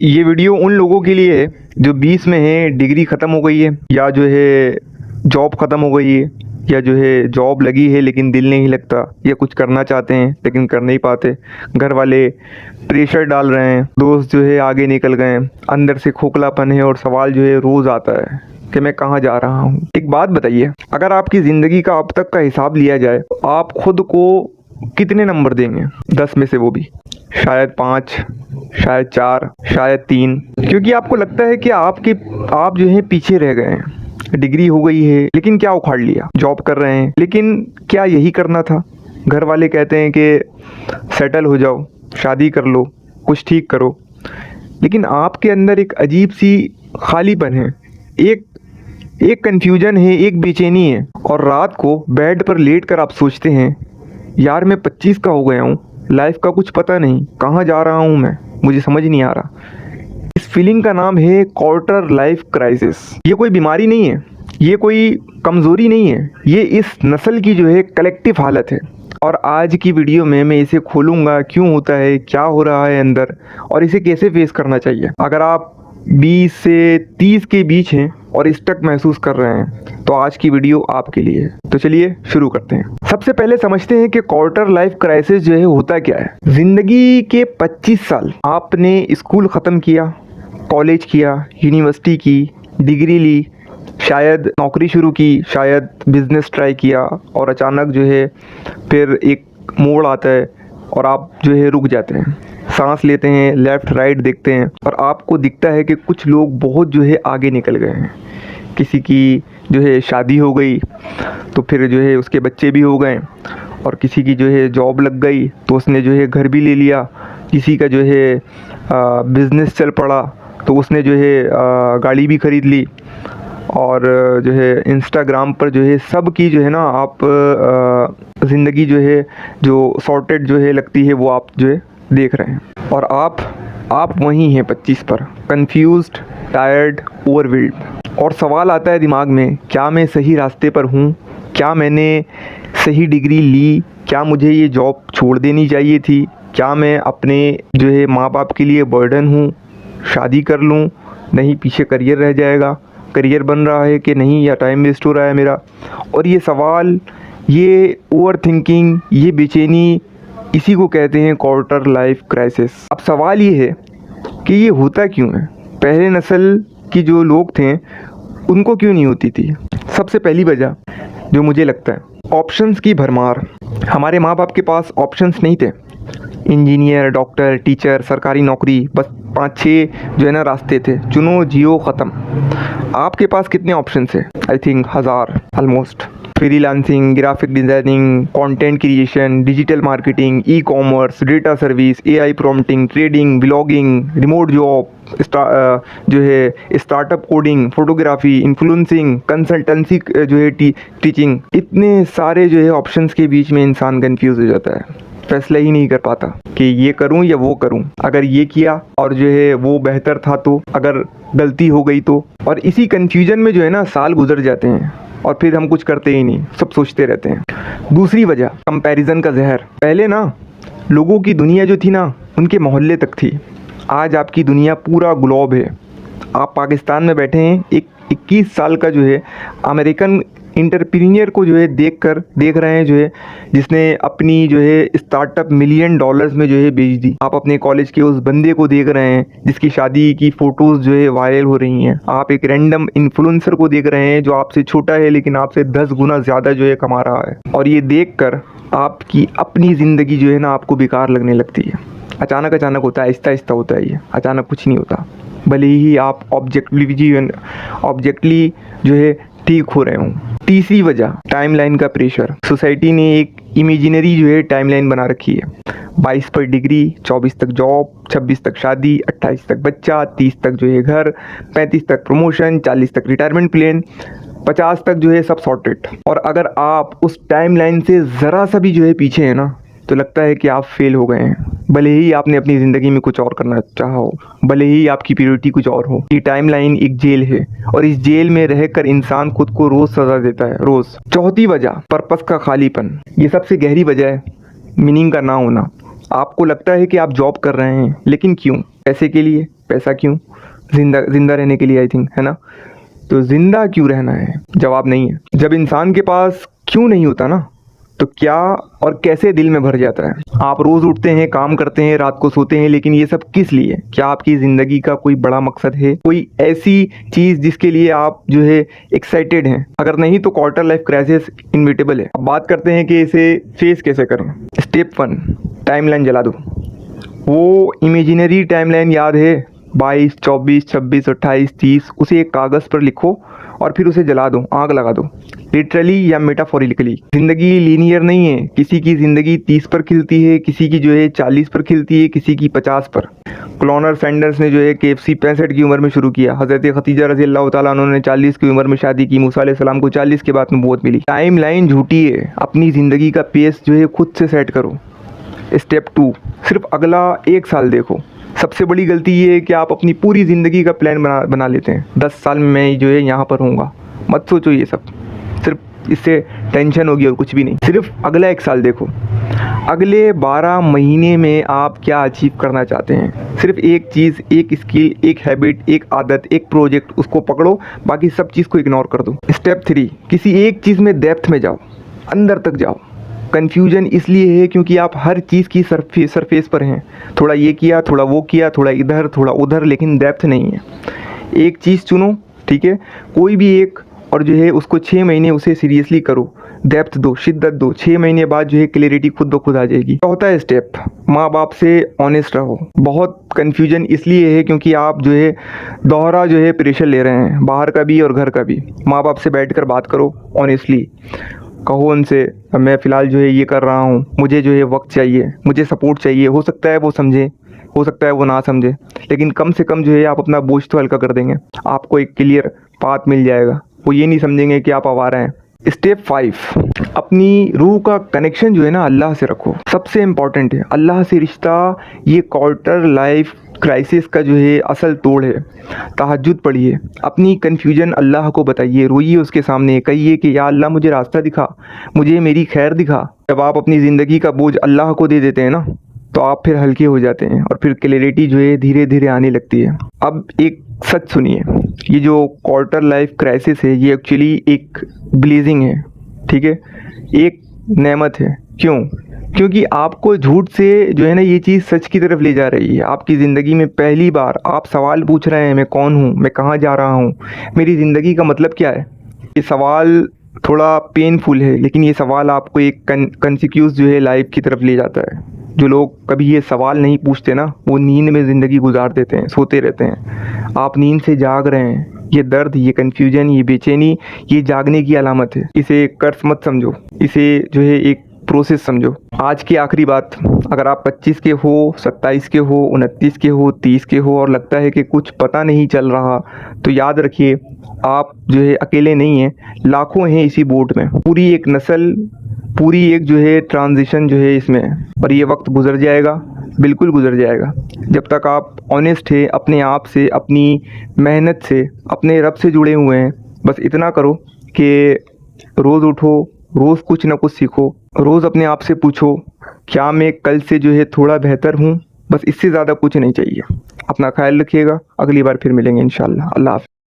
ये वीडियो उन लोगों के लिए है जो 20 में है, डिग्री ख़त्म हो गई है, या जो है जॉब ख़त्म हो गई है, या जो है जॉब लगी है लेकिन दिल नहीं लगता, या कुछ करना चाहते हैं लेकिन कर नहीं पाते, घर वाले प्रेशर डाल रहे हैं, दोस्त जो है आगे निकल गए हैं, अंदर से खोखलापन है और सवाल जो है रोज़ आता है कि मैं कहाँ जा रहा हूँ। एक बात बताइए, अगर आपकी ज़िंदगी का अब तक का हिसाब लिया जाए तो आप खुद को कितने नंबर देंगे? 10 में से वो भी शायद 5, शायद 4, शायद 3, क्योंकि आपको लगता है कि आप जो है पीछे रह गए हैं। डिग्री हो गई है लेकिन क्या उखाड़ लिया, जॉब कर रहे हैं लेकिन क्या यही करना था? घर वाले कहते हैं कि सेटल हो जाओ, शादी कर लो, कुछ ठीक करो, लेकिन आपके अंदर एक अजीब सी खालीपन है, एक कन्फ्यूजन है, एक बेचैनी है। और रात को बेड पर लेट कर आप सोचते हैं, यार मैं 25 का हो गया हूँ, लाइफ का कुछ पता नहीं, कहाँ जा रहा हूँ मैं, मुझे समझ नहीं आ रहा। इस फीलिंग का नाम है क्वार्टर लाइफ क्राइसिस। ये कोई बीमारी नहीं है, ये कोई कमज़ोरी नहीं है, ये इस नस्ल की जो है कलेक्टिव हालत है। और आज की वीडियो में मैं इसे खोलूँगा, क्यों होता है, क्या हो रहा है अंदर, और इसे कैसे फेस करना चाहिए। अगर आप 20 से 30 के बीच हैं और स्टक महसूस कर रहे हैं तो आज की वीडियो आपके लिए है। तो चलिए शुरू करते हैं। सबसे पहले समझते हैं कि क्वार्टर लाइफ क्राइसिस जो है होता क्या है। जिंदगी के 25 साल आपने स्कूल ख़त्म किया, कॉलेज किया, यूनिवर्सिटी की, डिग्री ली, शायद नौकरी शुरू की, शायद बिजनेस ट्राई किया, और अचानक जो है फिर एक मोड़ आता है और आप जो है रुक जाते हैं, सांस लेते हैं, लेफ़्ट राइट देखते हैं और आपको दिखता है कि कुछ लोग बहुत जो है आगे निकल गए हैं। किसी की जो है शादी हो गई तो फिर जो है उसके बच्चे भी हो गए, और किसी की जो है जॉब लग गई तो उसने जो है घर भी ले लिया, किसी का जो है बिज़नेस चल पड़ा तो उसने जो है गाड़ी भी ख़रीद ली, और जो है इंस्टाग्राम पर जो है सब की जो है ना आप ज़िंदगी जो है जो सॉर्टेड जो है लगती है वो आप जो है देख रहे हैं, और आप वहीं हैं 25 पर, कंफ्यूज्ड, टायर्ड, ओवरवेल्ड। और सवाल आता है दिमाग में, क्या मैं सही रास्ते पर हूँ? क्या मैंने सही डिग्री ली? क्या मुझे ये जॉब छोड़ देनी चाहिए थी? क्या मैं अपने जो है माँ बाप के लिए बर्डन हूँ? शादी कर लूँ? नहीं, पीछे करियर रह जाएगा, करियर बन रहा है कि नहीं, या टाइम वेस्ट हो रहा है मेरा? और ये सवाल, ये ओवर थिंकिंग, ये बेचैनी, इसी को कहते हैं क्वार्टर लाइफ क्राइसिस। अब सवाल ये है कि ये होता क्यों है? पहले नस्ल की जो लोग थे उनको क्यों नहीं होती थी? सबसे पहली वजह जो मुझे लगता है, ऑप्शंस की भरमार। हमारे माँ बाप के पास ऑप्शंस नहीं थे। इंजीनियर, डॉक्टर, टीचर, सरकारी नौकरी, बस 5-6 जो है ना रास्ते थे, चुनो जियो ख़त्म। आपके पास कितने ऑप्शंस है? I think 1000 almost. Freelancing, graphic designing, content creation, digital marketing, e commerce, data service, AI prompting, trading, blogging, remote job, जो है startup coding, photography, influencing, consultancy जो है टीचिंग। इतने सारे जो है ऑप्शंस के बीच में इंसान कंफ्यूज हो जाता है, फैसला ही नहीं कर पाता कि ये करूं या वो करूं। अगर ये किया और जो है वो बेहतर था तो, अगर गलती हो गई तो। और इसी कन्फ्यूजन में जो है ना साल गुजर जाते हैं और फिर हम कुछ करते ही नहीं, सब सोचते रहते हैं। दूसरी वजह, कंपैरिजन का जहर। पहले ना लोगों की दुनिया जो थी ना उनके मोहल्ले तक थी, आज आपकी दुनिया पूरा ग्लोब है। आप पाकिस्तान में बैठे हैं, एक 21 साल का जो है अमेरिकन इंटरप्रीनियर को जो है देख रहे हैं, जो है जिसने अपनी जो है स्टार्टअप $1 मिलियन में जो है बेच दी। आप अपने कॉलेज के उस बंदे को देख रहे हैं जिसकी शादी की फ़ोटोज़ जो है वायरल हो रही हैं। आप एक रैंडम इन्फ्लुएंसर को देख रहे हैं जो आपसे छोटा है लेकिन आपसे 10 गुना ज़्यादा जो है कमा रहा है। और ये देख कर आपकी अपनी ज़िंदगी जो है ना आपको बेकार लगने लगती है। अचानक होता है, आहिस्ता होता है, ये अचानक कुछ नहीं होता, भले ही आप ऑब्जेक्टली जो है ठीक हो रहे हों। तीसरी वजह, टाइमलाइन का प्रेशर। सोसाइटी ने एक इमेजिनरी जो है टाइमलाइन बना रखी है। 22 पर डिग्री, 24 तक जॉब, 26 तक शादी, 28 तक बच्चा, 30 तक जो है घर, 35 तक प्रमोशन, 40 तक रिटायरमेंट प्लान, 50 तक जो है सब सॉर्टेड। और अगर आप उस टाइमलाइन से ज़रा सा भी जो है पीछे हैं ना तो लगता है कि आप फेल हो गए हैं, भले ही आपने अपनी ज़िंदगी में कुछ और करना चाहा हो, भले ही आपकी प्रायोरिटी कुछ और हो। ये टाइमलाइन एक जेल है और इस जेल में रहकर इंसान खुद को रोज़ सज़ा देता है, रोज़। चौथी वजह, पर्पस का खालीपन। ये सबसे गहरी वजह है, मीनिंग का ना होना। आपको लगता है कि आप जॉब कर रहे हैं, लेकिन क्यों? पैसे के लिए। पैसा क्यों? जिंदा रहने के लिए, आई थिंक, है ना? तो जिंदा क्यों रहना है? जवाब नहीं है। जब इंसान के पास क्यों नहीं होता ना, तो क्या और कैसे दिल में भर जाता है। आप रोज़ उठते हैं, काम करते हैं, रात को सोते हैं, लेकिन ये सब किस लिए? क्या आपकी ज़िंदगी का कोई बड़ा मकसद है, कोई ऐसी चीज़ जिसके लिए आप जो है एक्साइटेड हैं? अगर नहीं तो क्वार्टर लाइफ क्राइसिस इनविटेबल है। अब बात करते हैं कि इसे फेस कैसे करें। स्टेप 1, टाइमलाइन जला दो। वो इमेजिनरी टाइमलाइन याद है, 22, 24, 26, 28, 30, उसे एक कागज़ पर लिखो और फिर उसे जला दो, आग लगा दो। लिटरली या मेटाफोरिकली। ज़िंदगी लीनियर नहीं है। किसी की ज़िंदगी 30 पर खिलती है, किसी की जो है 40 पर खिलती है, किसी की 50 पर। क्लोनर सैंडर्स ने जो है KFC 65 की उम्र में शुरू किया। हज़रत खदीजा रज़ी अल्लाह ताला उन्होंने 40 की उम्र में शादी की। मूसा अलैहिस्सलाम को 40 के बाद नबूवत मिली। टाइम लाइन झूठी है। अपनी ज़िंदगी का पेस जो है खुद से सेट करो। स्टेप 2, सिर्फ अगला 1 साल देखो। सबसे बड़ी गलती ये है कि आप अपनी पूरी ज़िंदगी का प्लान बना लेते हैं। 10 साल में मैं जो है यहाँ पर होऊंगा। मत सोचो ये सब, सिर्फ इससे टेंशन होगी और कुछ भी नहीं। सिर्फ अगला 1 साल देखो। अगले 12 महीने में आप क्या अचीव करना चाहते हैं? सिर्फ एक चीज़, एक स्किल, एक हैबिट, एक आदत, एक प्रोजेक्ट, उसको पकड़ो, बाकी सब चीज़ को इग्नोर कर दो। स्टेप 3, किसी एक चीज़ में डेप्थ में जाओ, अंदर तक जाओ। कन्फ्यूजन इसलिए है क्योंकि आप हर चीज़ की सरफेस पर हैं। थोड़ा ये किया, थोड़ा वो किया, थोड़ा इधर, थोड़ा उधर, लेकिन डेप्थ नहीं है। एक चीज़ चुनो, ठीक है, कोई भी एक, और जो है उसको 6 महीने उसे सीरियसली करो। डेप्थ दो, शिद्दत दो। 6 महीने बाद जो है क्लैरिटी खुद ब खुद आ जाएगी। क्या होता है स्टेप? माँ बाप से ऑनेस्ट रहो। बहुत कन्फ्यूजन इसलिए है क्योंकि आप जो है दोहरा जो है प्रेशर ले रहे हैं, बाहर का भी और घर का भी। माँ बाप से बैठ कर बात करो ऑनेस्टली। कहो उनसे, मैं फ़िलहाल जो है ये कर रहा हूँ, मुझे जो है वक्त चाहिए, मुझे सपोर्ट चाहिए। हो सकता है वो समझे, हो सकता है वो ना समझे, लेकिन कम से कम जो है आप अपना बोझ तो हल्का कर देंगे। आपको एक क्लियर पाथ मिल जाएगा। वो ये नहीं समझेंगे कि आप आवारा हैं। स्टेप 5, अपनी रूह का कनेक्शन जो है ना अल्लाह से रखो। सबसे इम्पॉर्टेंट है अल्लाह से रिश्ता। ये क्वार्टर लाइफ क्राइसिस का जो है असल तोड़ है। तहज्जुद पढ़िए, अपनी कन्फ्यूजन अल्लाह को बताइए, रोइए उसके सामने, कहिए कि या अल्लाह मुझे रास्ता दिखा, मुझे मेरी खैर दिखा। जब आप अपनी ज़िंदगी का बोझ अल्लाह को दे देते हैं ना, तो आप फिर हल्के हो जाते हैं और फिर क्लैरिटी जो है धीरे धीरे आने लगती है। अब एक सच सुनिए, ये जो क्वार्टर लाइफ क्राइसिस है ये एक्चुअली एक ब्लेसिंग है, ठीक है, एक नेमत है। क्यों? क्योंकि आपको झूठ से जो है ना ये चीज़ सच की तरफ ले जा रही है। आपकी ज़िंदगी में पहली बार आप सवाल पूछ रहे हैं, मैं कौन हूँ, मैं कहाँ जा रहा हूँ, मेरी ज़िंदगी का मतलब क्या है। ये सवाल थोड़ा पेनफुल है, लेकिन ये सवाल आपको एक कंसिक्यूज जो है लाइफ की तरफ ले जाता है। जो लोग कभी ये सवाल नहीं पूछते ना, वो नींद में ज़िंदगी गुजार देते हैं, सोते रहते हैं। आप नींद से जाग रहे हैं। ये दर्द, ये कन्फ्यूजन, ये बेचैनी, ये जागने की अलामत है। इसे कर्ज मत समझो, इसे जो है एक प्रोसेस समझो। आज की आखिरी बात, अगर आप 25 के हो, 27 के हो, 29 के हो, 30 के हो और लगता है कि कुछ पता नहीं चल रहा, तो याद रखिए आप जो है अकेले नहीं हैं, लाखों हैं इसी बोट में। पूरी एक नस्ल, पूरी एक जो है ट्रांजिशन जो है इसमें, और ये वक्त गुजर जाएगा, बिल्कुल गुजर जाएगा। जब तक आप ऑनेस्ट है अपने आप से, अपनी मेहनत से, अपने रब से जुड़े हुए हैं, बस इतना करो कि रोज़ उठो, रोज़ कुछ ना कुछ सीखो, रोज़ अपने आप से पूछो क्या मैं कल से जो है थोड़ा बेहतर हूँ। बस इससे ज़्यादा कुछ नहीं चाहिए। अपना ख्याल रखिएगा, अगली बार फिर मिलेंगे इंशाल्लाह। अल्लाह हाफ़िज़।